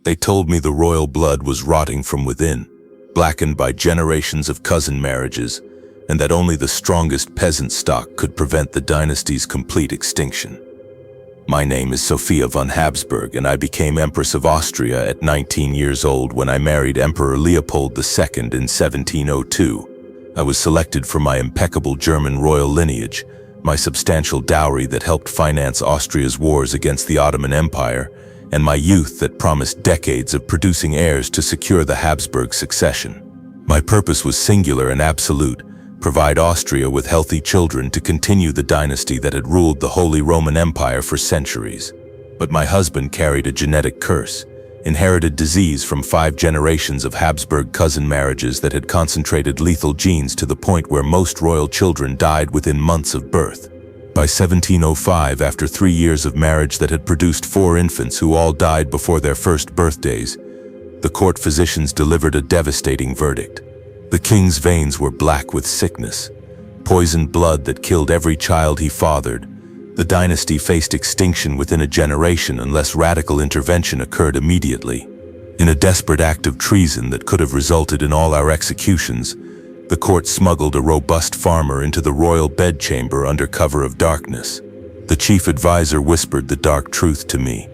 They told me the royal blood was rotting from within, blackened by generations of cousin marriages, and that only the strongest peasant stock could prevent the dynasty's complete extinction. My name is Sophia von Habsburg, and I became Empress of Austria at 19 years old when I married Emperor Leopold II in 1702. I was selected for my impeccable German royal lineage, my substantial dowry that helped finance Austria's wars against the Ottoman Empire, and my youth that promised decades of producing heirs to secure the Habsburg succession. My purpose was singular and absolute: provide Austria with healthy children to continue the dynasty that had ruled the Holy Roman Empire for centuries. But my husband carried a genetic curse, inherited disease from 5 generations of Habsburg cousin marriages that had concentrated lethal genes to the point where most royal children died within months of birth. By 1705, after 3 years of marriage that had produced 4 infants who all died before their first birthdays, the court physicians delivered a devastating verdict. The king's veins were black with sickness, poisoned blood that killed every child he fathered. The dynasty faced extinction within a generation unless radical intervention occurred immediately. In a desperate act of treason that could have resulted in all our executions, the court smuggled a robust farmer into the royal bedchamber under cover of darkness. The chief advisor whispered the dark truth to me,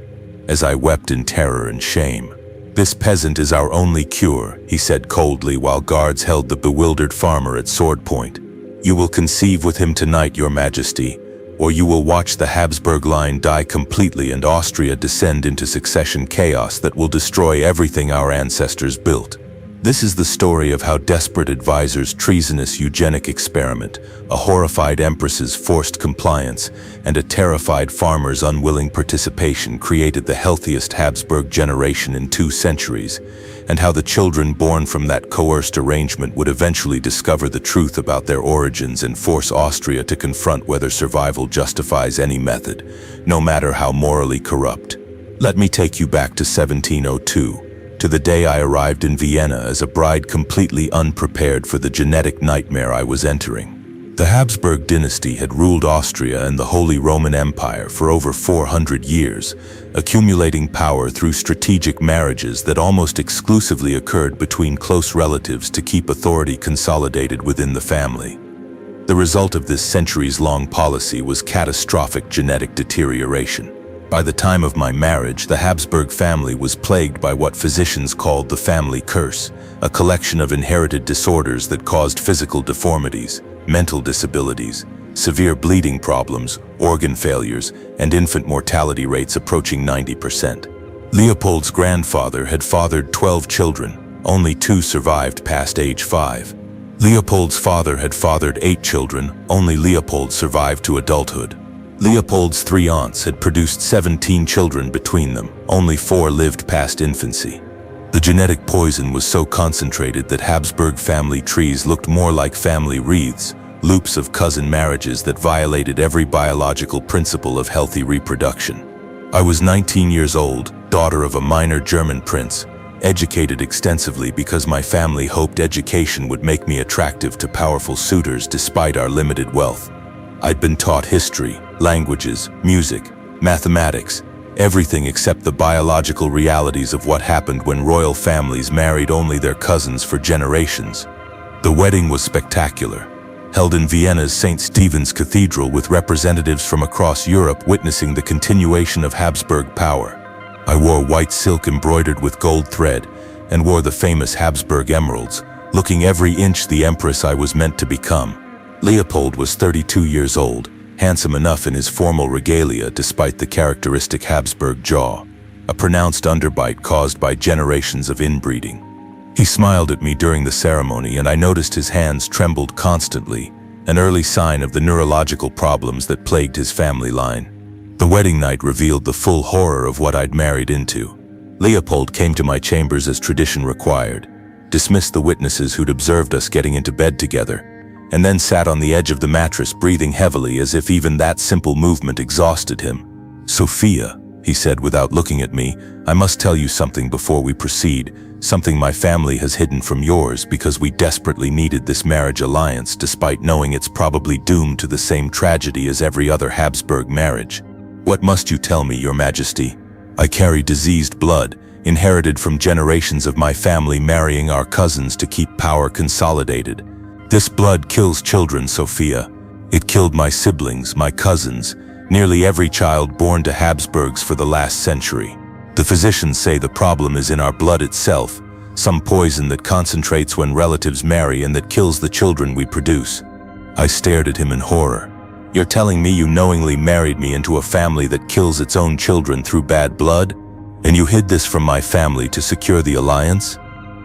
as I wept in terror and shame. "This peasant is our only cure," he said coldly while guards held the bewildered farmer at sword point. "You will conceive with him tonight, Your Majesty, or you will watch the Habsburg line die completely and Austria descend into succession chaos that will destroy everything our ancestors built." This is the story of how desperate advisors' treasonous eugenic experiment, a horrified empress's forced compliance, and a terrified farmer's unwilling participation created the healthiest Habsburg generation in 2 centuries, and how the children born from that coerced arrangement would eventually discover the truth about their origins and force Austria to confront whether survival justifies any method, no matter how morally corrupt. Let me take you back to 1702. To the day I arrived in Vienna as a bride completely unprepared for the genetic nightmare I was entering. The Habsburg dynasty had ruled Austria and the Holy Roman Empire for over 400 years, accumulating power through strategic marriages that almost exclusively occurred between close relatives to keep authority consolidated within the family. The result of this centuries-long policy was catastrophic genetic deterioration. By the time of my marriage, the Habsburg family was plagued by what physicians called the family curse, a collection of inherited disorders that caused physical deformities, mental disabilities, severe bleeding problems, organ failures, and infant mortality rates approaching 90%. Leopold's grandfather had fathered 12 children, only 2 survived past age 5. Leopold's father had fathered 8 children, only Leopold survived to adulthood. Leopold's 3 aunts had produced 17 children between them, only 4 lived past infancy. The genetic poison was so concentrated that Habsburg family trees looked more like family wreaths, loops of cousin marriages that violated every biological principle of healthy reproduction. I was 19 years old, daughter of a minor German prince, educated extensively because my family hoped education would make me attractive to powerful suitors despite our limited wealth. I'd been taught history, languages, music, mathematics, everything except the biological realities of what happened when royal families married only their cousins for generations. The wedding was spectacular, held in Vienna's St. Stephen's Cathedral with representatives from across Europe witnessing the continuation of Habsburg power. I wore white silk embroidered with gold thread and wore the famous Habsburg emeralds, looking every inch the empress I was meant to become. Leopold was 32 years old, handsome enough in his formal regalia despite the characteristic Habsburg jaw, a pronounced underbite caused by generations of inbreeding. He smiled at me during the ceremony and I noticed his hands trembled constantly, an early sign of the neurological problems that plagued his family line. The wedding night revealed the full horror of what I'd married into. Leopold came to my chambers as tradition required, dismissed the witnesses who'd observed us getting into bed together, and then sat on the edge of the mattress breathing heavily as if even that simple movement exhausted him. "Sophia," he said without looking at me, "I must tell you something before we proceed, something my family has hidden from yours because we desperately needed this marriage alliance despite knowing it's probably doomed to the same tragedy as every other Habsburg marriage." "What must you tell me, Your Majesty?" "I carry diseased blood, inherited from generations of my family marrying our cousins to keep power consolidated. This blood kills children, Sophia. It killed my siblings, my cousins, nearly every child born to Habsburgs for the last century. The physicians say the problem is in our blood itself, some poison that concentrates when relatives marry and that kills the children we produce. I stared at him in horror. You're telling me you knowingly married me into a family that kills its own children through bad blood? And you hid this from my family to secure the alliance?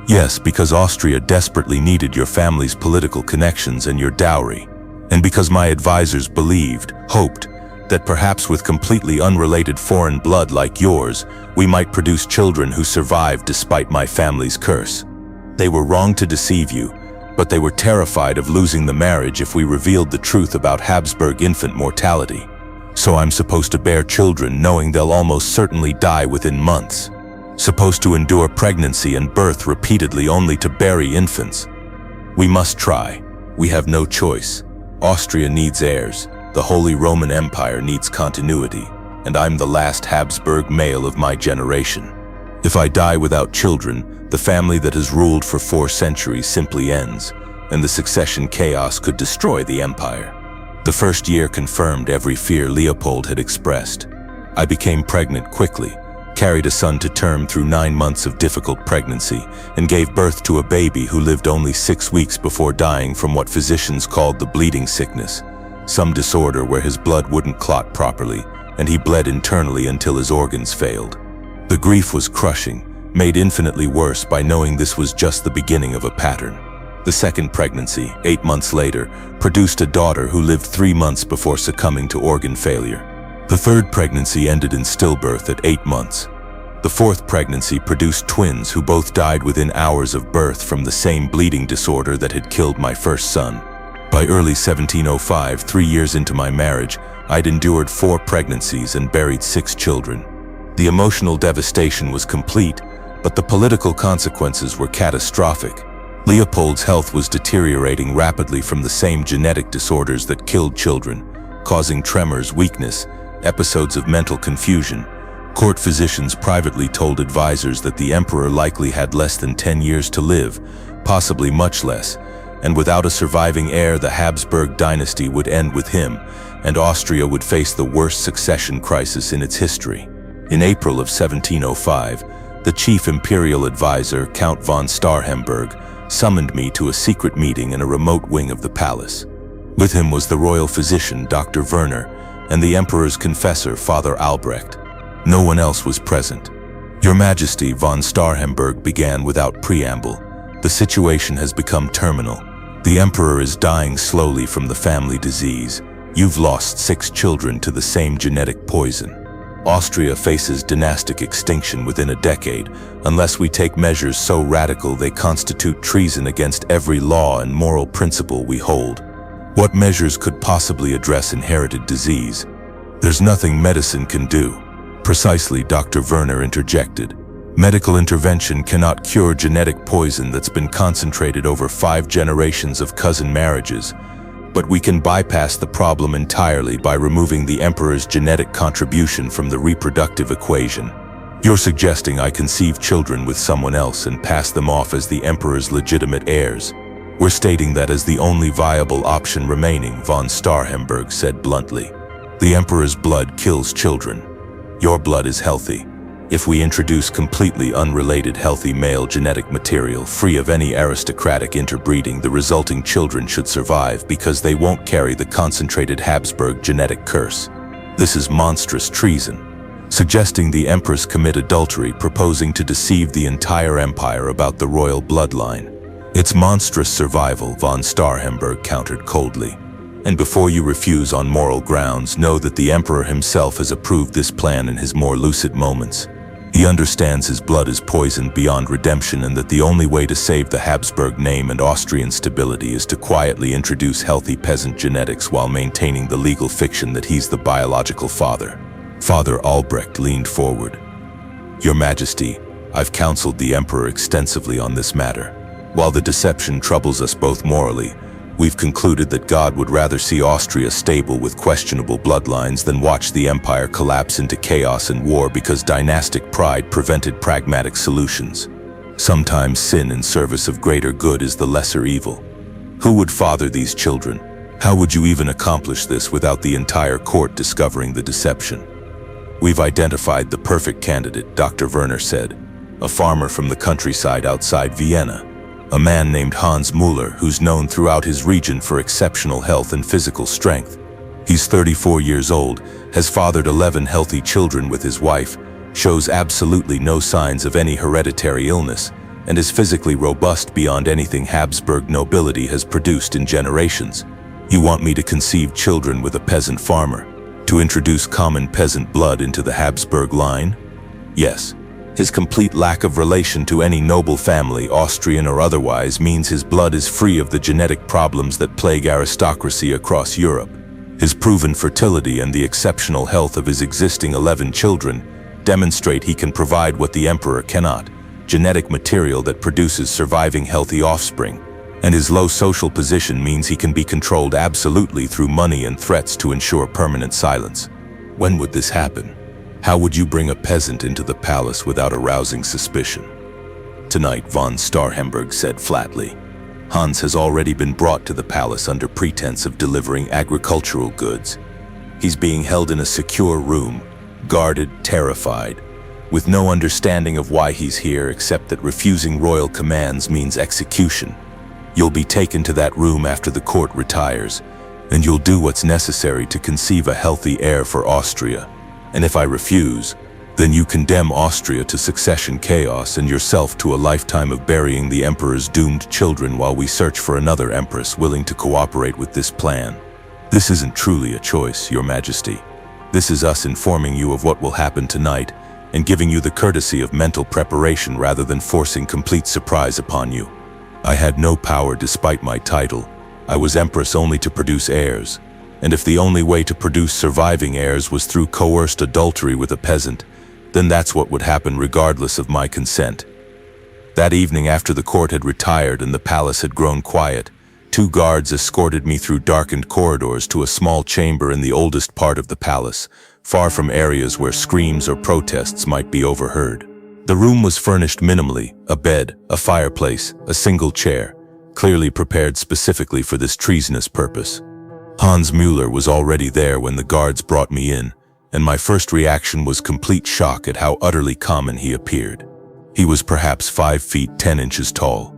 Yes, because Austria desperately needed your family's political connections and your dowry. And because my advisors believed, hoped, that perhaps with completely unrelated foreign blood like yours, we might produce children who survived despite my family's curse. They were wrong to deceive you, but they were terrified of losing the marriage if we revealed the truth about Habsburg infant mortality. So I'm supposed to bear children knowing they'll almost certainly die within months. Supposed to endure pregnancy and birth repeatedly only to bury infants. We must try. We have no choice. Austria needs heirs. The Holy Roman Empire needs continuity, and I'm the last Habsburg male of my generation. If I die without children, the family that has ruled for 4 centuries simply ends, and the succession chaos could destroy the empire. The first year confirmed every fear Leopold had expressed. I became pregnant quickly, carried a son to term through 9 months of difficult pregnancy, and gave birth to a baby who lived only 6 weeks before dying from what physicians called the bleeding sickness. Some disorder where his blood wouldn't clot properly, and he bled internally until his organs failed. The grief was crushing, made infinitely worse by knowing this was just the beginning of a pattern. The second pregnancy, 8 months later, produced a daughter who lived 3 months before succumbing to organ failure. The third pregnancy ended in stillbirth at 8 months. The fourth pregnancy produced twins who both died within hours of birth from the same bleeding disorder that had killed my first son. By early 1705, 3 years into my marriage, I'd endured 4 pregnancies and buried 6 children. The emotional devastation was complete, but the political consequences were catastrophic. Leopold's health was deteriorating rapidly from the same genetic disorders that killed children, causing tremors, weakness, episodes of mental confusion. Court physicians privately told advisors that the emperor likely had less than 10 years to live, possibly much less, and without a surviving heir, the Habsburg dynasty would end with him, and Austria would face the worst succession crisis in its history. In April of 1705, the chief imperial advisor, Count von Starhemberg, summoned me to a secret meeting in a remote wing of the palace. With him was the royal physician, Dr. Werner, and the emperor's confessor, Father Albrecht. No one else was present. Your Majesty, von Starhemberg began without preamble. The situation has become terminal. The emperor is dying slowly from the family disease. You've lost 6 children to the same genetic poison. Austria faces dynastic extinction within a decade, unless we take measures so radical they constitute treason against every law and moral principle we hold. What measures could possibly address inherited disease? There's nothing medicine can do. Precisely, Dr. Werner interjected. Medical intervention cannot cure genetic poison that's been concentrated over 5 generations of cousin marriages, but we can bypass the problem entirely by removing the emperor's genetic contribution from the reproductive equation. You're suggesting I conceive children with someone else and pass them off as the emperor's legitimate heirs. We're stating that as the only viable option remaining, von Starhemberg said bluntly. The emperor's blood kills children. Your blood is healthy. If we introduce completely unrelated healthy male genetic material free of any aristocratic interbreeding, the resulting children should survive because they won't carry the concentrated Habsburg genetic curse. This is monstrous treason, suggesting the empress commit adultery, proposing to deceive the entire empire about the royal bloodline. It's monstrous survival, von Starhemberg countered coldly. And before you refuse on moral grounds, know that the emperor himself has approved this plan in his more lucid moments. He understands his blood is poisoned beyond redemption and that the only way to save the Habsburg name and Austrian stability is to quietly introduce healthy peasant genetics while maintaining the legal fiction that he's the biological father. Father Albrecht leaned forward. Your Majesty, I've counseled the emperor extensively on this matter. While the deception troubles us both morally, We've concluded that God would rather see Austria stable with questionable bloodlines than watch the empire collapse into chaos and war because dynastic pride prevented pragmatic solutions. Sometimes sin in service of greater good is the lesser evil. Who would father these children? How would you even accomplish this without the entire court discovering the deception? We've identified the perfect candidate, Dr. Werner said, a farmer from the countryside outside Vienna. A man named Hans Müller, who's known throughout his region for exceptional health and physical strength. He's 34 years old, has fathered 11 healthy children with his wife, shows absolutely no signs of any hereditary illness, and is physically robust beyond anything Habsburg nobility has produced in generations. You want me to conceive children with a peasant farmer, to introduce common peasant blood into the Habsburg line? Yes. His complete lack of relation to any noble family, Austrian or otherwise, means his blood is free of the genetic problems that plague aristocracy across Europe. His proven fertility and the exceptional health of his existing 11 children demonstrate he can provide what the emperor cannot, genetic material that produces surviving healthy offspring. And his low social position means he can be controlled absolutely through money and threats to ensure permanent silence. When would this happen? How would you bring a peasant into the palace without arousing suspicion? Tonight, von Starhemberg said flatly. Hans has already been brought to the palace under pretense of delivering agricultural goods. He's being held in a secure room, guarded, terrified, with no understanding of why he's here except that refusing royal commands means execution. You'll be taken to that room after the court retires, and you'll do what's necessary to conceive a healthy heir for Austria. And if I refuse, then you condemn Austria to succession chaos and yourself to a lifetime of burying the emperor's doomed children while we search for another empress willing to cooperate with this plan. This isn't truly a choice, Your Majesty. This is us informing you of what will happen tonight and giving you the courtesy of mental preparation rather than forcing complete surprise upon you. I had no power despite my title. I was empress only to produce heirs. And if the only way to produce surviving heirs was through coerced adultery with a peasant, then that's what would happen regardless of my consent. That evening, after the court had retired and the palace had grown quiet, 2 guards escorted me through darkened corridors to a small chamber in the oldest part of the palace, far from areas where screams or protests might be overheard. The room was furnished minimally: a bed, a fireplace, a single chair, clearly prepared specifically for this treasonous purpose. Hans Müller was already there when the guards brought me in, and my first reaction was complete shock at how utterly common he appeared. He was perhaps 5 feet 10 inches tall,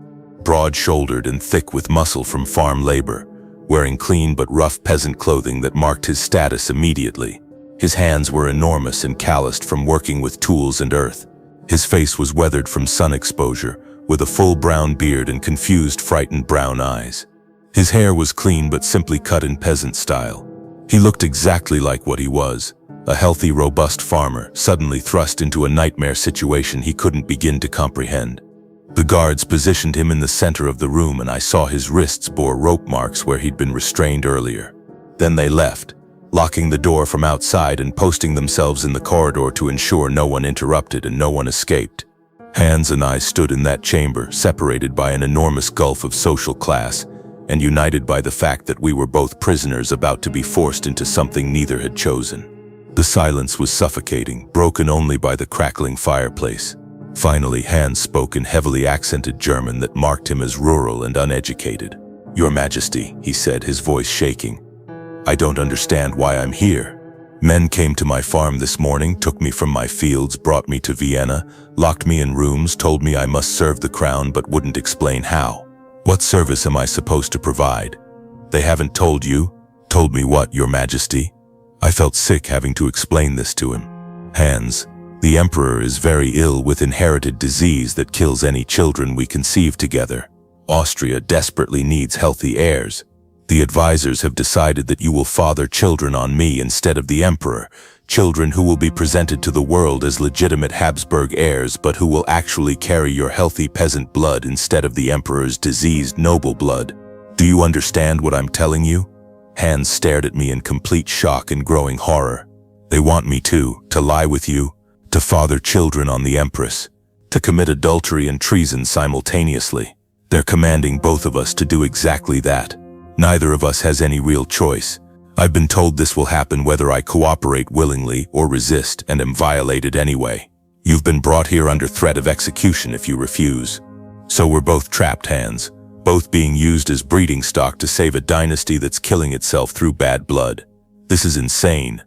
broad-shouldered and thick with muscle from farm labor, wearing clean but rough peasant clothing that marked his status immediately. His hands were enormous and calloused from working with tools and earth. His face was weathered from sun exposure, with a full brown beard and confused, frightened brown eyes. His hair was clean but simply cut in peasant style. He looked exactly like what he was, a healthy, robust farmer, suddenly thrust into a nightmare situation he couldn't begin to comprehend. The guards positioned him in the center of the room, and I saw his wrists bore rope marks where he'd been restrained earlier. Then they left, locking the door from outside and posting themselves in the corridor to ensure no one interrupted and no one escaped. Hans and I stood in that chamber, separated by an enormous gulf of social class, and united by the fact that we were both prisoners about to be forced into something neither had chosen. The silence was suffocating, broken only by the crackling fireplace. Finally, Hans spoke in heavily accented German that marked him as rural and uneducated. "Your Majesty," he said, his voice shaking, "I don't understand why I'm here. Men came to my farm this morning, took me from my fields, brought me to Vienna, locked me in rooms, told me I must serve the crown but wouldn't explain how. What service am I supposed to provide? They haven't told you? Told me what, Your Majesty?" I felt sick having to explain this to him. "Hans, the emperor is very ill with inherited disease that kills any children we conceive together. Austria desperately needs healthy heirs. The advisors have decided that you will father children on me instead of the emperor, children who will be presented to the world as legitimate Habsburg heirs but who will actually carry your healthy peasant blood instead of the emperor's diseased noble blood. Do you understand what I'm telling you?" Hans stared at me in complete shock and growing horror. "They want me to lie with you, to father children on the empress, to commit adultery and treason simultaneously. They're commanding both of us to do exactly that. Neither of us has any real choice. I've been told this will happen whether I cooperate willingly or resist and am violated anyway. You've been brought here under threat of execution if you refuse. So we're both trapped hands, both being used as breeding stock to save a dynasty that's killing itself through bad blood. This is insane.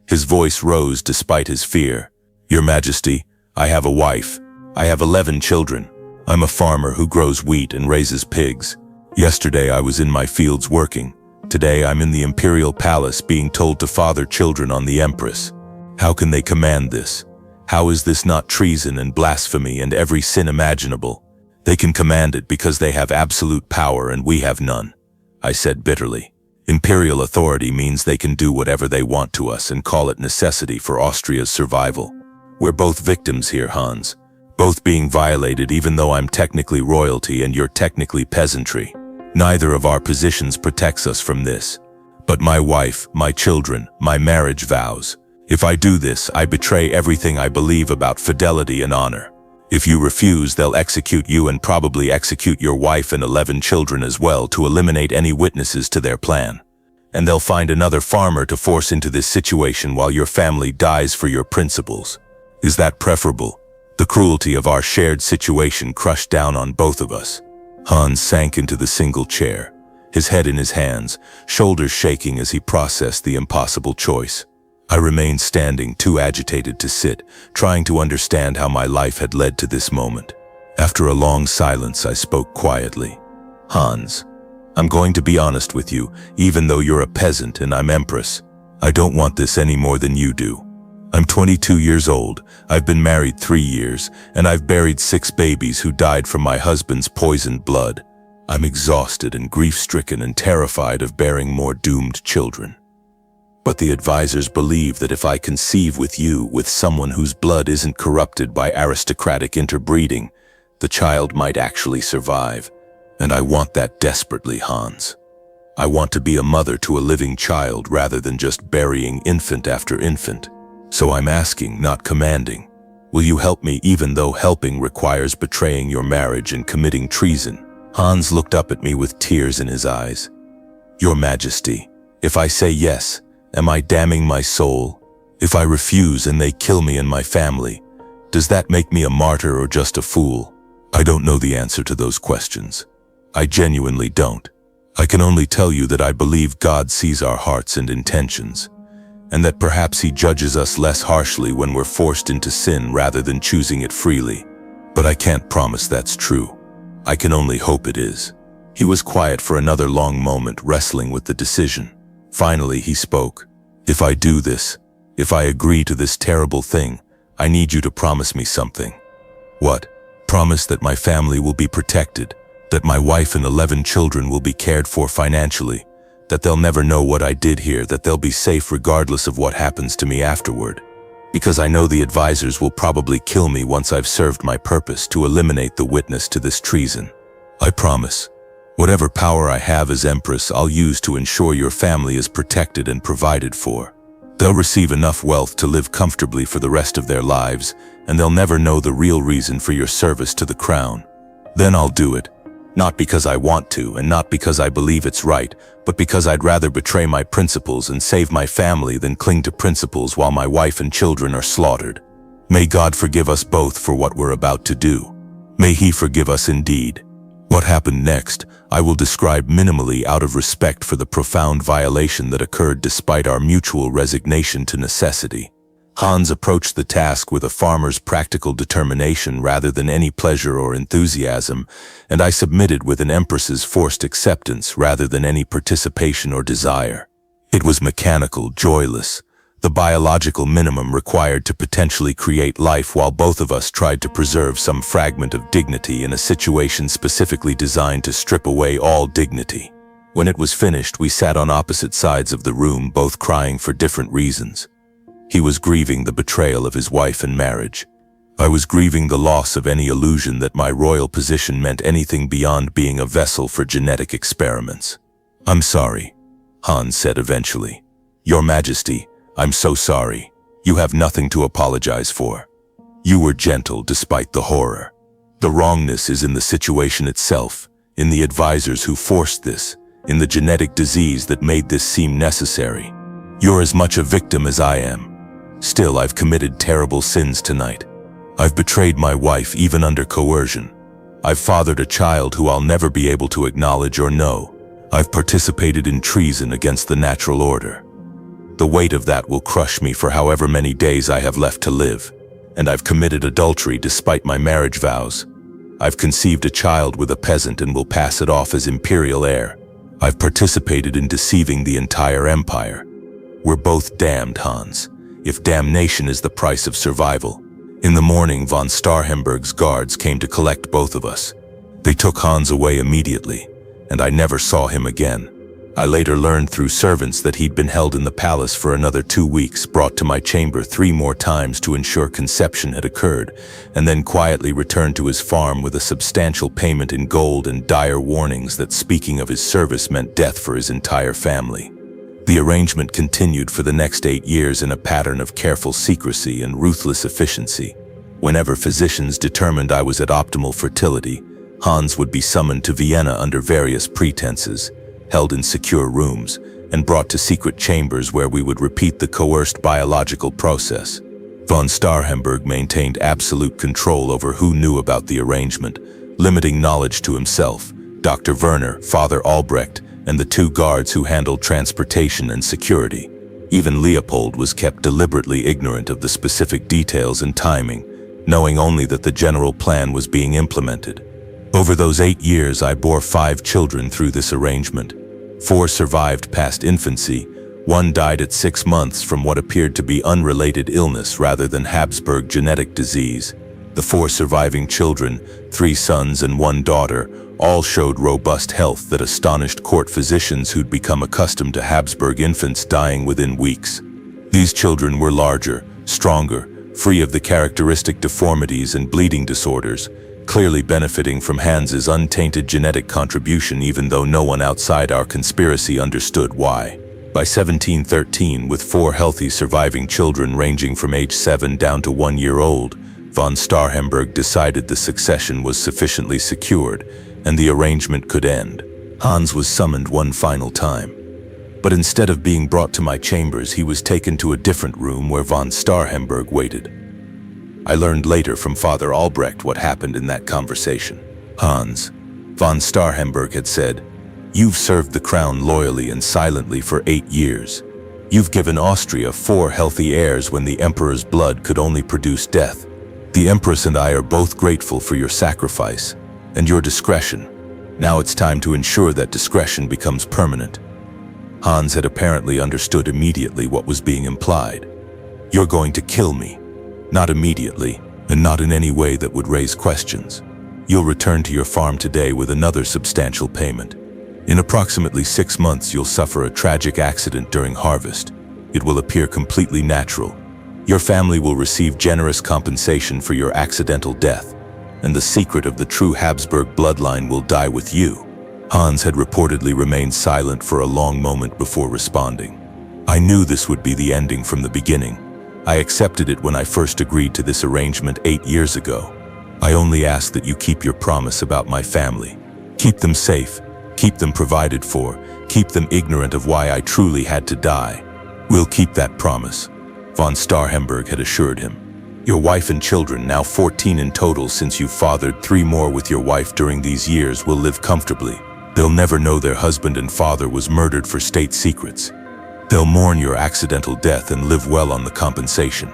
His voice rose despite his fear. Your Majesty, I have a wife. I have 11 children. I'm a farmer who grows wheat and raises pigs. Yesterday I was in my fields working. Today I'm in the imperial palace being told to father children on the Empress. How can they command this? How is this not treason and blasphemy and every sin imaginable? They can command it because they have absolute power and we have none, I said bitterly. Imperial authority means they can do whatever they want to us and call it necessity for Austria's survival. We're both victims here, Hans. Both being violated even though I'm technically royalty and you're technically peasantry. Neither of our positions protects us from this. But my wife, my children, my marriage vows. If I do this, I betray everything I believe about fidelity and honor. If you refuse, they'll execute you and probably execute your wife and 11 children as well to eliminate any witnesses to their plan. And they'll find another farmer to force into this situation while your family dies for your principles. Is that preferable? The cruelty of our shared situation crushed down on both of us. Hans sank into the single chair, his head in his hands, shoulders shaking as he processed the impossible choice. I remained standing, too agitated to sit, trying to understand how my life had led to this moment. After a long silence, I spoke quietly. Hans, I'm going to be honest with you, even though you're a peasant and I'm Empress. I don't want this any more than you do. I'm 22 years old, I've been married 3 years, and I've buried 6 babies who died from my husband's poisoned blood. I'm exhausted and grief-stricken and terrified of bearing more doomed children. But the advisors believe that if I conceive with you, with someone whose blood isn't corrupted by aristocratic interbreeding, the child might actually survive. And I want that desperately, Hans. I want to be a mother to a living child rather than just burying infant after infant. So I'm asking, not commanding. Will you help me even though helping requires betraying your marriage and committing treason? Hans looked up at me with tears in his eyes. Your Majesty, if I say yes, am I damning my soul? If I refuse and they kill me and my family, does that make me a martyr or just a fool? I don't know the answer to those questions. I genuinely don't. I can only tell you that I believe God sees our hearts and intentions, and that perhaps He judges us less harshly when we're forced into sin rather than choosing it freely. But I can't promise that's true. I can only hope it is. He was quiet for another long moment, wrestling with the decision. Finally, he spoke. If I do this, if I agree to this terrible thing, I need you to promise me something. What? Promise that my family will be protected, that my wife and 11 children will be cared for financially, that they'll never know what I did here, that they'll be safe regardless of what happens to me afterward. Because I know the advisors will probably kill me once I've served my purpose to eliminate the witness to this treason. I promise. Whatever power I have as Empress, I'll use to ensure your family is protected and provided for. They'll receive enough wealth to live comfortably for the rest of their lives, and they'll never know the real reason for your service to the crown. Then I'll do it. Not because I want to, and not because I believe it's right, but because I'd rather betray my principles and save my family than cling to principles while my wife and children are slaughtered. May God forgive us both for what we're about to do. May He forgive us indeed. What happened next, I will describe minimally out of respect for the profound violation that occurred despite our mutual resignation to necessity. Hans approached the task with a farmer's practical determination rather than any pleasure or enthusiasm, and I submitted with an empress's forced acceptance rather than any participation or desire. It was mechanical, joyless, the biological minimum required to potentially create life while both of us tried to preserve some fragment of dignity in a situation specifically designed to strip away all dignity. When it was finished, we sat on opposite sides of the room, both crying for different reasons. He was grieving the betrayal of his wife and marriage. I was grieving the loss of any illusion that my royal position meant anything beyond being a vessel for genetic experiments. I'm sorry, Hans said eventually. Your Majesty, I'm so sorry. You have nothing to apologize for. You were gentle despite the horror. The wrongness is in the situation itself, in the advisors who forced this, in the genetic disease that made this seem necessary. You're as much a victim as I am. Still, I've committed terrible sins tonight. I've betrayed my wife even under coercion. I've fathered a child who I'll never be able to acknowledge or know. I've participated in treason against the natural order. The weight of that will crush me for however many days I have left to live. And I've committed adultery despite my marriage vows. I've conceived a child with a peasant and will pass it off as imperial heir. I've participated in deceiving the entire empire. We're both damned, Hans, if damnation is the price of survival. In the morning, von Starhemberg's guards came to collect both of us. They took Hans away immediately, and I never saw him again. I later learned through servants that he'd been held in the palace for another 2 weeks, brought to my chamber 3 more times to ensure conception had occurred, and then quietly returned to his farm with a substantial payment in gold and dire warnings that speaking of his service meant death for his entire family. The arrangement continued for the next 8 years in a pattern of careful secrecy and ruthless efficiency. Whenever physicians determined I was at optimal fertility, Hans would be summoned to Vienna under various pretenses, held in secure rooms, and brought to secret chambers where we would repeat the coerced biological process. Von Starhemberg maintained absolute control over who knew about the arrangement, limiting knowledge to himself, Dr. Werner, Father Albrecht, and the 2 guards who handled transportation and security. Even Leopold was kept deliberately ignorant of the specific details and timing, knowing only that the general plan was being implemented. Over those 8 years, I bore 5 children through this arrangement. 4 survived past infancy. 1 died at 6 months from what appeared to be unrelated illness rather than Habsburg genetic disease. The 4 surviving children, 3 sons and 1 daughter, all showed robust health that astonished court physicians who'd become accustomed to Habsburg infants dying within weeks. These children were larger, stronger, free of the characteristic deformities and bleeding disorders, clearly benefiting from Hans's untainted genetic contribution even though no one outside our conspiracy understood why. By 1713, with 4 healthy surviving children ranging from age 7 down to 1 year old, von Starhemberg decided the succession was sufficiently secured and the arrangement could end. Hans was summoned one final time. But instead of being brought to my chambers, he was taken to a different room where von Starhemberg waited. I learned later from Father Albrecht what happened in that conversation. Hans, von Starhemberg had said, "You've served the crown loyally and silently for 8 years. You've given Austria 4 healthy heirs when the emperor's blood could only produce death. The empress and I are both grateful for your sacrifice and your discretion. Now it's time to ensure that discretion becomes permanent." Hans had apparently understood immediately what was being implied. "You're going to kill me. Not immediately, and not in any way that would raise questions. You'll return to your farm today with another substantial payment. In approximately 6 months, you'll suffer a tragic accident during harvest. It will appear completely natural. Your family will receive generous compensation for your accidental death, and the secret of the true Habsburg bloodline will die with you." Hans had reportedly remained silent for a long moment before responding. "I knew this would be the ending from the beginning. I accepted it when I first agreed to this arrangement 8 years ago. I only ask that you keep your promise about my family. Keep them safe, keep them provided for, keep them ignorant of why I truly had to die. We'll keep that promise," von Starhemberg had assured him. "Your wife and children, now 14 in total since you fathered 3 more with your wife during these years, will live comfortably. They'll never know their husband and father was murdered for state secrets. They'll mourn your accidental death and live well on the compensation.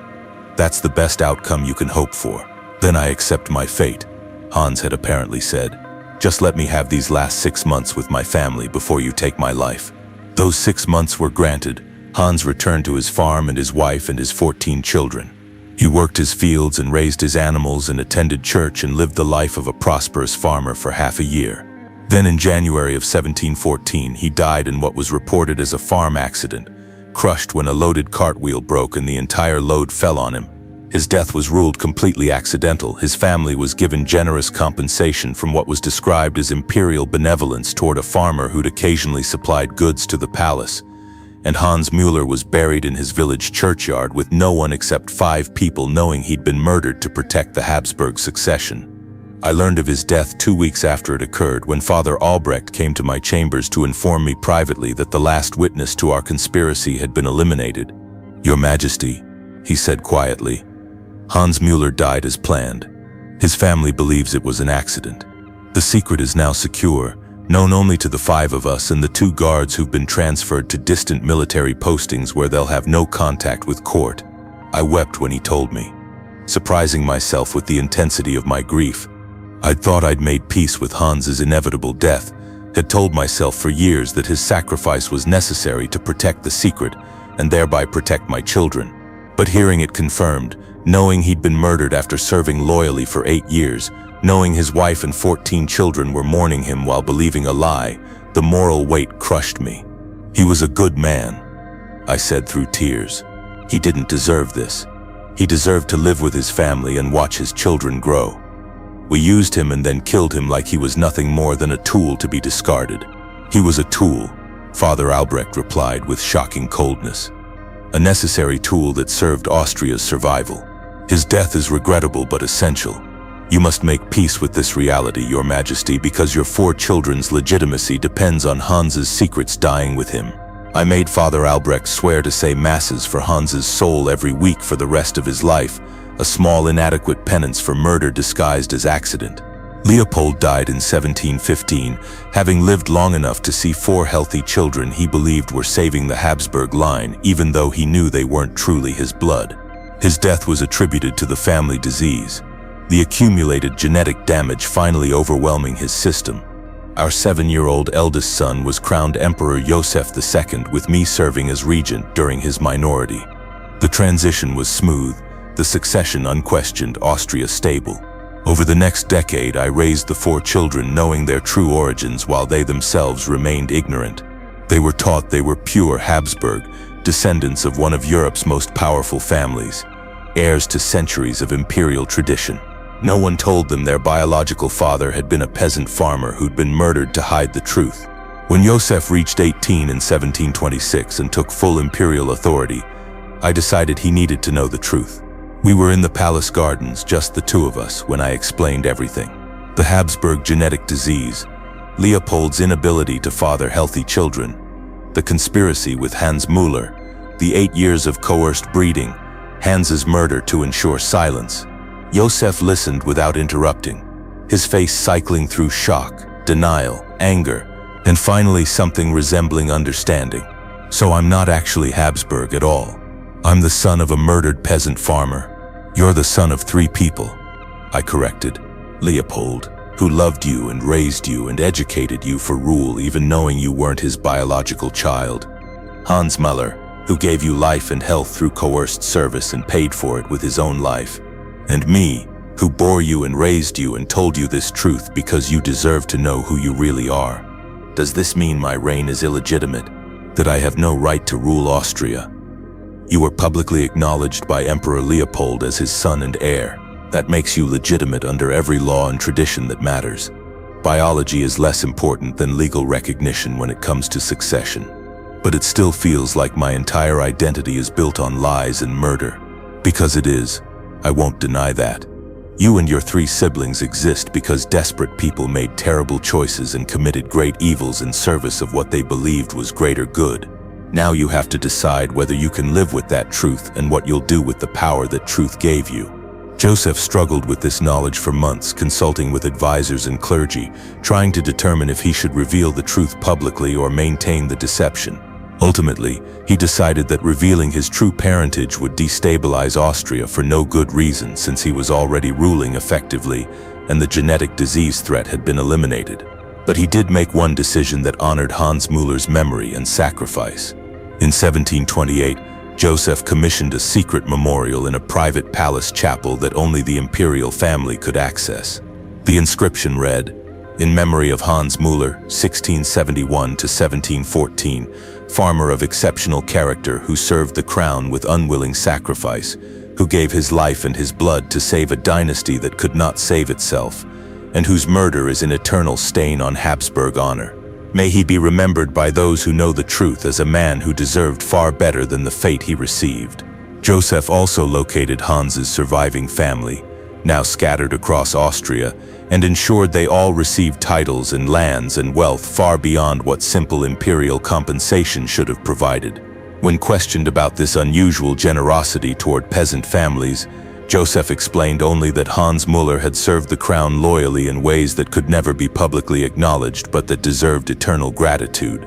That's the best outcome you can hope for. Then I accept my fate," Hans had apparently said. "Just let me have these last 6 months with my family before you take my life." Those 6 months were granted. Hans returned to his farm and his wife and his 14 children. He worked his fields and raised his animals and attended church and lived the life of a prosperous farmer for half a year. Then in January of 1714, he died in what was reported as a farm accident, crushed when a loaded cartwheel broke and the entire load fell on him. His death was ruled completely accidental. His family was given generous compensation from what was described as imperial benevolence toward a farmer who'd occasionally supplied goods to the palace. And Hans Müller was buried in his village churchyard with no one except 5 people knowing he'd been murdered to protect the Habsburg succession. I learned of his death 2 weeks after it occurred when Father Albrecht came to my chambers to inform me privately that the last witness to our conspiracy had been eliminated. "Your Majesty," he said quietly, "Hans Müller died as planned. His family believes it was an accident. The secret is now secure, known only to the 5 of us and the 2 guards who've been transferred to distant military postings where they'll have no contact with court." I wept when he told me, surprising myself with the intensity of my grief. I'd thought I'd made peace with Hans's inevitable death, had told myself for years that his sacrifice was necessary to protect the secret and thereby protect my children. But hearing it confirmed, knowing he'd been murdered after serving loyally for 8 years, knowing his wife and 14 children were mourning him while believing a lie, the moral weight crushed me. "He was a good man," I said through tears. "He didn't deserve this. He deserved to live with his family and watch his children grow. We used him and then killed him like he was nothing more than a tool to be discarded." "He was a tool," Father Albrecht replied with shocking coldness. "A necessary tool that served Austria's survival. His death is regrettable but essential. You must make peace with this reality, Your Majesty, because your 4 children's legitimacy depends on Hans's secrets dying with him." I made Father Albrecht swear to say masses for Hans's soul every week for the rest of his life, a small inadequate penance for murder disguised as accident. Leopold died in 1715, having lived long enough to see 4 healthy children he believed were saving the Habsburg line, even though he knew they weren't truly his blood. His death was attributed to the family disease, the accumulated genetic damage finally overwhelming his system. Our 7-year-old eldest son was crowned Emperor Joseph II, with me serving as regent during his minority. The transition was smooth, the succession unquestioned, Austria stable. Over the next decade, I raised the 4 children knowing their true origins while they themselves remained ignorant. They were taught they were pure Habsburg, descendants of one of Europe's most powerful families, heirs to centuries of imperial tradition. No one told them their biological father had been a peasant farmer who'd been murdered to hide the truth. When Joseph reached 18 in 1726 and took full imperial authority, I decided he needed to know the truth. We were in the palace gardens, just the 2 of us, when I explained everything. The Habsburg genetic disease, Leopold's inability to father healthy children, the conspiracy with Hans Müller, the 8 years of coerced breeding, Hans's murder to ensure silence. Joseph listened without interrupting, his face cycling through shock, denial, anger, and finally something resembling understanding. "So I'm not actually Habsburg at all. I'm the son of a murdered peasant farmer. You're the son of 3 people," I corrected. "Leopold, who loved you and raised you and educated you for rule even knowing you weren't his biological child. Hans Müller, who gave you life and health through coerced service and paid for it with his own life. And me, who bore you and raised you and told you this truth because you deserve to know who you really are. Does this mean my reign is illegitimate? That I have no right to rule Austria? You were publicly acknowledged by Emperor Leopold as his son and heir. That makes you legitimate under every law and tradition that matters. Biology is less important than legal recognition when it comes to succession. But it still feels like my entire identity is built on lies and murder. Because it is. I won't deny that. You and your 3 siblings exist because desperate people made terrible choices and committed great evils in service of what they believed was greater good. Now you have to decide whether you can live with that truth and what you'll do with the power that truth gave you. Joseph struggled with this knowledge for months, consulting with advisors and clergy, trying to determine if he should reveal the truth publicly or maintain the deception. Ultimately, he decided that revealing his true parentage would destabilize Austria for no good reason, since he was already ruling effectively and the genetic disease threat had been eliminated. But he did make one decision that honored Hans Müller's memory and sacrifice. In 1728, Joseph commissioned a secret memorial in a private palace chapel that only the imperial family could access. The inscription read, "In memory of Hans Müller, 1671 to 1714, farmer of exceptional character who served the crown with unwilling sacrifice, who gave his life and his blood to save a dynasty that could not save itself, and whose murder is an eternal stain on Habsburg honor. May he be remembered by those who know the truth as a man who deserved far better than the fate he received." Joseph also located Hans's surviving family, now scattered across Austria, and ensured they all received titles and lands and wealth far beyond what simple imperial compensation should have provided. When questioned about this unusual generosity toward peasant families, Joseph explained only that Hans Müller had served the crown loyally in ways that could never be publicly acknowledged but that deserved eternal gratitude.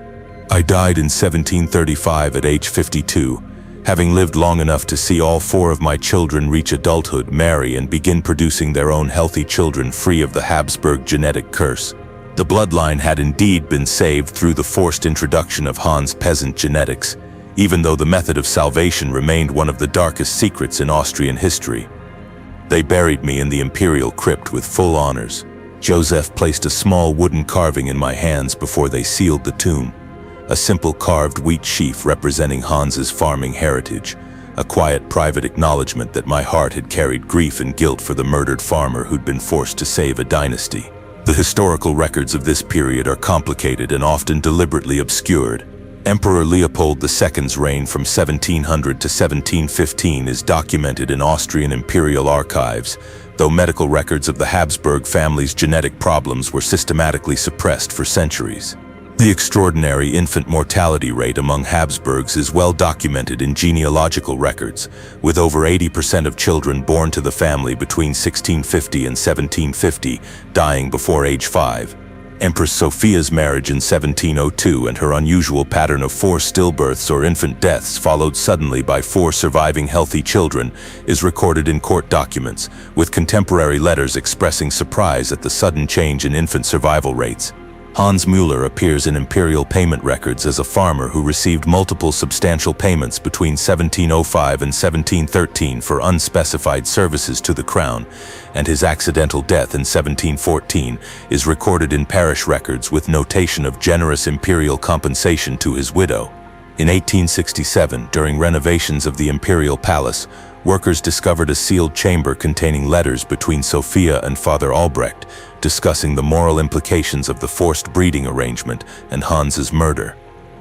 I died in 1735 at age 52, having lived long enough to see all 4 of my children reach adulthood, marry, and begin producing their own healthy children free of the Habsburg genetic curse. The bloodline had indeed been saved through the forced introduction of Hans' peasant genetics, even though the method of salvation remained one of the darkest secrets in Austrian history. They buried me in the imperial crypt with full honors. Joseph placed a small wooden carving in my hands before they sealed the tomb. A simple carved wheat sheaf representing Hans's farming heritage, a quiet private acknowledgement that my heart had carried grief and guilt for the murdered farmer who'd been forced to save a dynasty. The historical records of this period are complicated and often deliberately obscured. Emperor Leopold II's reign from 1700 to 1715 is documented in Austrian imperial archives, though medical records of the Habsburg family's genetic problems were systematically suppressed for centuries. The extraordinary infant mortality rate among Habsburgs is well documented in genealogical records, with over 80% of children born to the family between 1650 and 1750 dying before age 5. Empress Sophia's marriage in 1702 and her unusual pattern of 4 stillbirths or infant deaths followed suddenly by 4 surviving healthy children is recorded in court documents, with contemporary letters expressing surprise at the sudden change in infant survival rates. Hans Müller appears in imperial payment records as a farmer who received multiple substantial payments between 1705 and 1713 for unspecified services to the crown, and his accidental death in 1714 is recorded in parish records with notation of generous imperial compensation to his widow. In 1867, during renovations of the imperial palace, workers discovered a sealed chamber containing letters between Sophia and Father Albrecht, discussing the moral implications of the forced breeding arrangement and Hans's murder.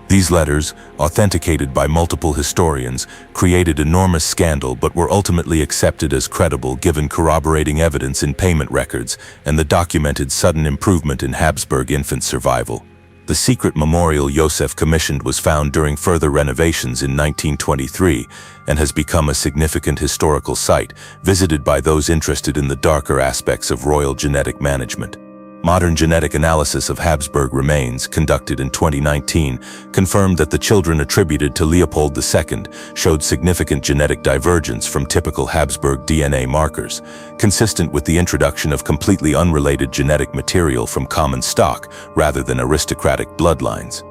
These letters, authenticated by multiple historians, created enormous scandal but were ultimately accepted as credible given corroborating evidence in payment records and the documented sudden improvement in Habsburg infant survival. The secret memorial Joseph commissioned was found during further renovations in 1923 and has become a significant historical site, visited by those interested in the darker aspects of royal genetic management. Modern genetic analysis of Habsburg remains, conducted in 2019, confirmed that the children attributed to Leopold II showed significant genetic divergence from typical Habsburg DNA markers, consistent with the introduction of completely unrelated genetic material from common stock rather than aristocratic bloodlines.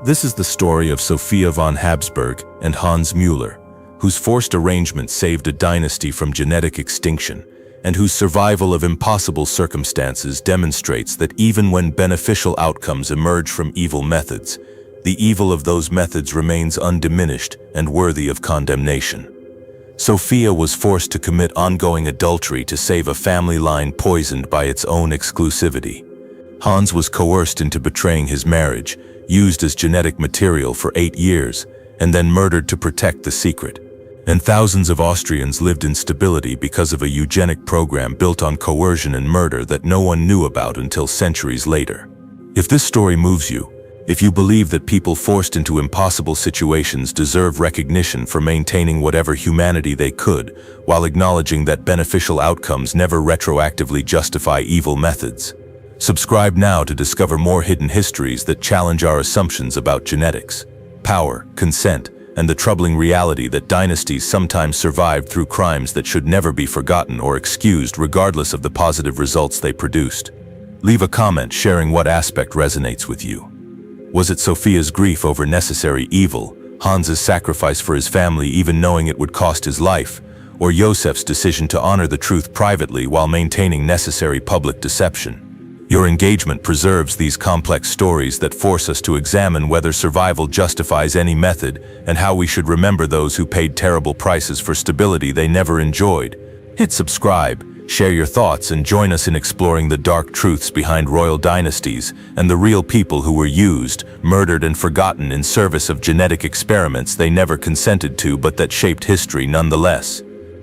This is the story of Sophia von Habsburg and Hans Müller, whose forced arrangement saved a dynasty from genetic extinction, and whose survival of impossible circumstances demonstrates that even when beneficial outcomes emerge from evil methods, the evil of those methods remains undiminished and worthy of condemnation. Sophia was forced to commit ongoing adultery to save a family line poisoned by its own exclusivity. Hans was coerced into betraying his marriage, used as genetic material for 8 years, and then murdered to protect the secret. And thousands of Austrians lived in stability because of a eugenic program built on coercion and murder that no one knew about until centuries later. If this story moves you, if you believe that people forced into impossible situations deserve recognition for maintaining whatever humanity they could, while acknowledging that beneficial outcomes never retroactively justify evil methods, subscribe now to discover more hidden histories that challenge our assumptions about genetics, power, consent, and the troubling reality that dynasties sometimes survived through crimes that should never be forgotten or excused regardless of the positive results they produced. Leave a comment sharing what aspect resonates with you. Was it Sophia's grief over necessary evil, Hans's sacrifice for his family even knowing it would cost his life, or Josef's decision to honor the truth privately while maintaining necessary public deception? Your engagement preserves these complex stories that force us to examine whether survival justifies any method and how we should remember those who paid terrible prices for stability they never enjoyed. Hit subscribe, share your thoughts, and join us in exploring the dark truths behind royal dynasties and the real people who were used, murdered, and forgotten in service of genetic experiments they never consented to but that shaped history nonetheless.